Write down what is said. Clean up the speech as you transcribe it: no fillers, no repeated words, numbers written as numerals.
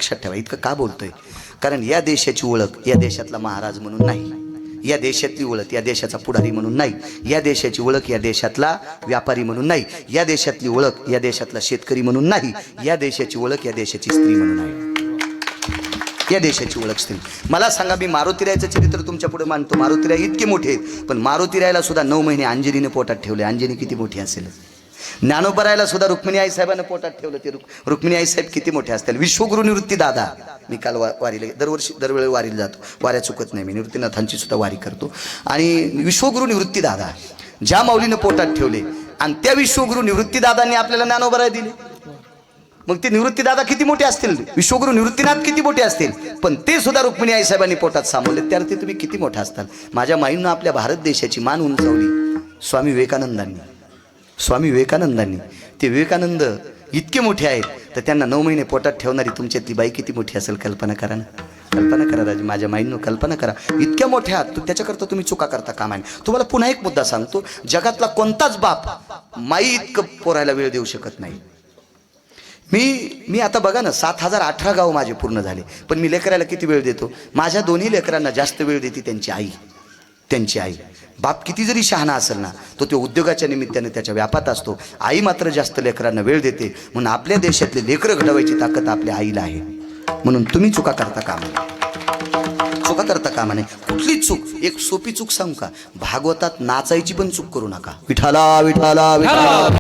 लक्षात ठेवा. इतकं का बोलतोय? कारण या देशाची ओळख या देशातला महाराज म्हणून नाही, या देशातली ओळख या देशाचा पुढारी म्हणून नाही, या देशाची ओळख या देशातला व्यापारी म्हणून नाही, या देशातली ओळख या देशातला शेतकरी म्हणून नाही, या देशाची ओळख या देशाची स्त्री म्हणून आहे. या देशाची ओळख स्त्री. मला सांगा, मी मारुतीरायाचं चरित्र तुमच्या पुढे मानतो. मारुतीराय इतके मोठे आहेत, पण मारुतीरायाला सुद्धा 9 महिने अंजनीने पोटात ठेवले. अंजनी किती मोठी असेल? ज्ञानोबरायला सुद्धा रुक्मिणी आई साहेबांना पोटात ठेवलं. ते रुक्मिणी आई साहेब किती मोठे असतील? विश्वगुरु निवृत्ती दादा. मी काल वारीला दरवेळी वारीला जातो, वाऱ्या चुकत नाही मी. निवृत्तीनाथांची सुद्धा वारी करतो. आणि विश्वगुरु निवृत्ती दादा ज्या माऊलीनं पोटात ठेवले, आणि त्या विश्वगुरु निवृत्ती दादांनी आपल्याला ज्ञानोबराय दिले. मग ते निवृत्ती दादा किती मोठे असतील, विश्वगुरु निवृत्तीनाथ किती मोठे असतील, पण ते सुद्धा रुक्मिणी आई साहेबांनी पोटात सामावले. त्यावरती तुम्ही किती मोठा असताल. माझ्या माईंनं आपल्या भारत देशाची मान उंचावली स्वामी विवेकानंदांनी. स्वामी विवेकानंदांनी. ते विवेकानंद इतके मोठे आहेत, तर त्यांना 9 महिने पोटात ठेवणारी तुमच्यातली बाई किती मोठी असेल? कल्पना करा ना, कल्पना करा राजे. माझ्या माईंनो कल्पना करा. इतक्या मोठ्या त्याच्याकरता तुम्ही चुका करता कामा नये. तुम्हाला पुन्हा एक मुद्दा सांगतो. जगातला कोणताच बाप माई इतकं पोरायला वेळ देऊ शकत नाही. मी आता बघा ना, 7018 गाव माझे पूर्ण झाले, पण मी लेकराला किती वेळ देतो? माझ्या दोन्ही लेकरांना जास्त वेळ देते त्यांची आई. त्यांची आई. बाप किती जरी शहाणा असेल ना, तो उद्योगाच्या निमित्ताने त्याच्या व्यापात असतो. आई मात्र जास्त लेकरांना वेळ देते. म्हणून आपल्या देशातले लेकरं घडवायची ताकद आपल्या आईला आहे. म्हणून तुम्ही चुका करता कामा नये. चुका करता कामा नये. कुठलीच चूक, एक सोपी चूक सांगू का? भागवतात नाचायची पण चूक करू नका. विठाला विठाला विठाला.